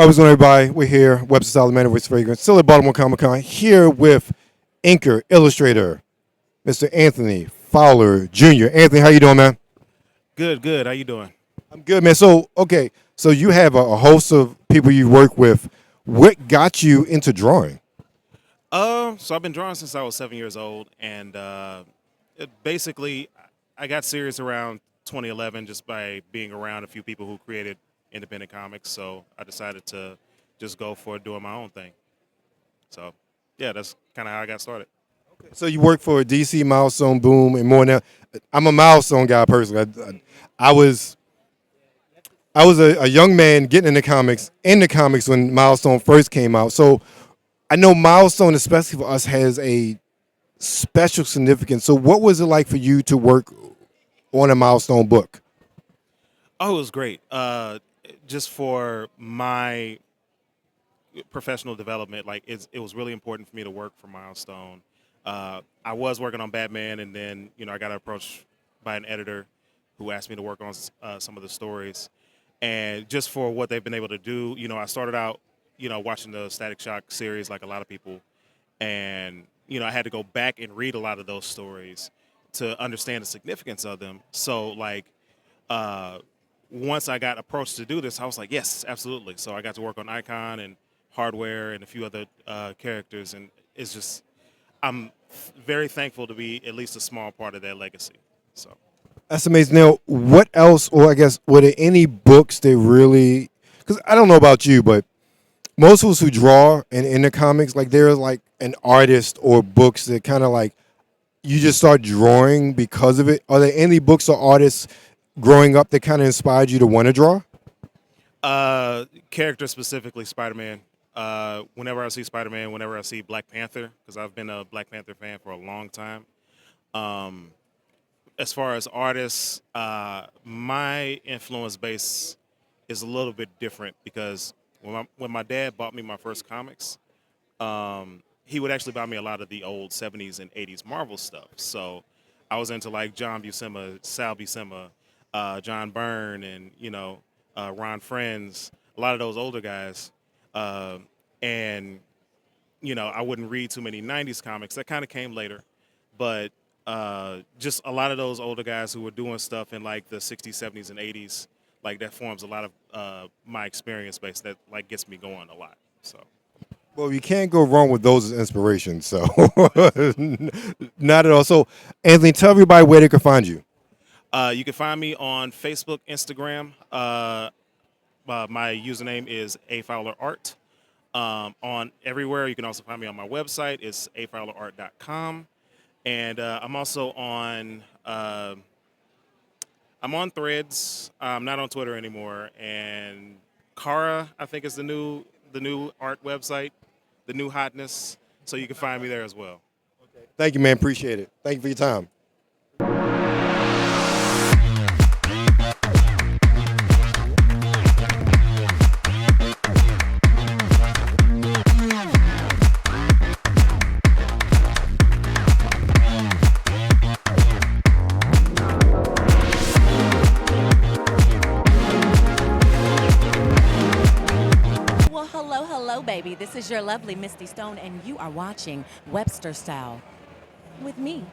I was on everybody. We're here, Webster Solomon, Voice Fragrance, still at Baltimore Comic Con, here with inker, illustrator, Mr. Anthony Fowler Jr. Anthony, how you doing, man? Good, good. How you doing? I'm good, man. So, okay, so you have a host of people you work with. What got you into drawing? So I've been drawing since I was 7 years old, and basically, I got serious around 2011 just by being around a few people who created independent comics. So I decided to just go for doing my own thing. So, yeah, that's kind of how I got started. So you work for DC, Milestone, Boom, and more now. I'm a Milestone guy personally. I was a young man getting in the comics when Milestone first came out. So I know Milestone, especially for us, has a special significance. So what was it like for you to work on a Milestone book? Oh, it was great. Just for my professional development, like it was really important for me to work for Milestone. I was working on Batman, and then I got approached by an editor who asked me to work on some of the stories, and just for what they've been able to do. I started out, watching the Static Shock series like a lot of people, and I had to go back and read a lot of those stories to understand the significance of them. So like. Once I got approached to do this, I was like, yes, absolutely. So I got to work on Icon and Hardware and a few other characters, and it's just I'm very thankful to be at least a small part of that legacy. So That's amazing. Now, what else, or I guess, were there any books that really, because I don't know about you, but most of us who draw and in the comics, like there's like an artist or books that kind of like, you just start drawing because of it. Are there any books or artists growing up that kind of inspired you to want to draw? character specifically, Spider-Man. Whenever I see Spider-Man, whenever I see Black Panther, because I've been a Black Panther fan for a long time. Um, as far as artists, my influence base is a little bit different because when my dad bought me my first comics, he would actually buy me a lot of the old 70s and 80s Marvel stuff. So I was into like John Buscema, Sal Buscema, John Byrne, and Ron Friends, a lot of those older guys. And I wouldn't read too many 90s comics. That kind of came later. But just a lot of those older guys who were doing stuff in like the 60s, 70s, and 80s, like that forms a lot of my experience base that like gets me going a lot. So. Well, you can't go wrong with those as inspiration. So, not at all. So, Anthony, tell everybody where they can find you. You can find me on Facebook, Instagram. My username is afowlerart. On everywhere, you can also find me on my website. It's afowlerart.com. And I'm also on Threads. I'm not on Twitter anymore. And Kara, I think, is the new art website, the new hotness. So you can find me there as well. Thank you, man. Appreciate it. Thank you for your time. Well, hello, hello, baby. This is your lovely Misty Stone, and you are watching Webster Style with me.